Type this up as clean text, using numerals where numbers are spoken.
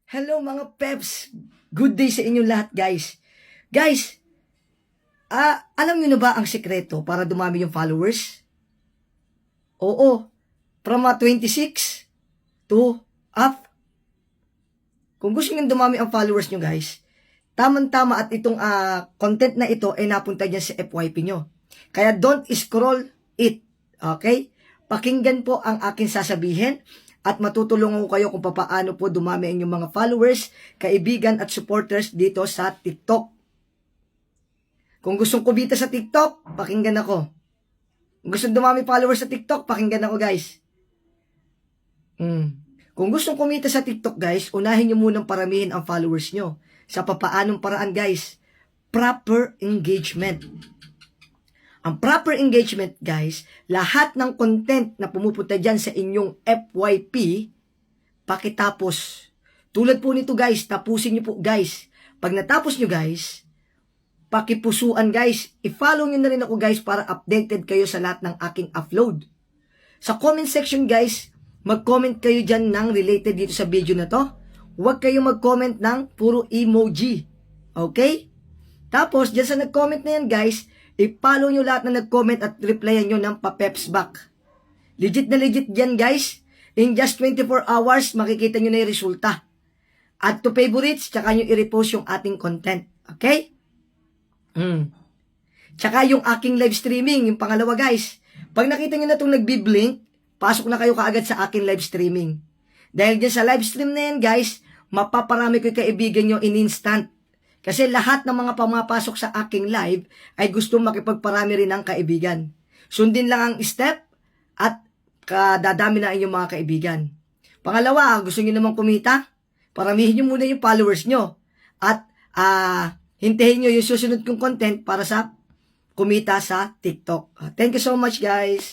Hello mga peps! Good day sa inyong lahat guys. Guys, alam niyo na ba ang sikreto para dumami yung followers? Oo, from 26 to up. Kung gusto niyo dumami ang followers niyo guys, tamang-tama at itong content na ito ay napunta dyan sa FYP nyo. Kaya don't scroll it. Okay? Pakinggan po ang akin sasabihin at matutulungan ko kayo kung paano po dumami ang inyong mga followers, kaibigan at supporters dito sa TikTok. Kung gustong kumita sa TikTok, pakinggan ako. Kung gustong dumami followers sa TikTok, pakinggan ako guys. Kung gustong kumita sa TikTok guys, unahin nyo munang paramihin ang followers nyo. Sa papaanong paraan guys? Proper engagement. Ang proper engagement guys, lahat ng content na pumupunta dyan sa inyong FYP, pakitapos. Tulad po nito guys, tapusin nyo po guys. Pag natapos nyo guys, pakipusuan guys. I-follow nyo na rin ako guys para updated kayo sa lahat ng aking upload. Sa comment section guys, mag-comment kayo dyan ng related dito sa video na to. Huwag kayo mag-comment ng puro emoji. Okay? Tapos, dyan sa nag-comment na yan guys, i-follow nyo lahat na nag-comment at replyan nyo ng pa-peps back. Legit na legit yan guys. In just 24 hours, makikita nyo na yung resulta. Add to favorites, tsaka nyo i-repost yung ating content. Okay? Tsaka yung aking live streaming, yung pangalawa guys. Pag nakita nyo na itong nagbi-blink, pasok na kayo kaagad sa aking live streaming. Dahil dyan sa live stream na yan guys, mapaparami ko yung kaibigan nyo in instant. Kasi lahat ng mga pumapasok sa aking live ay gusto makipagparami rin ng kaibigan. Sundin lang ang step at dadami na inyong mga kaibigan. Pangalawa, gusto nyo namang kumita? Paramihin nyo muna yung followers nyo. At hintayin nyo yung susunod kong content para sa kumita sa TikTok. Thank you so much guys!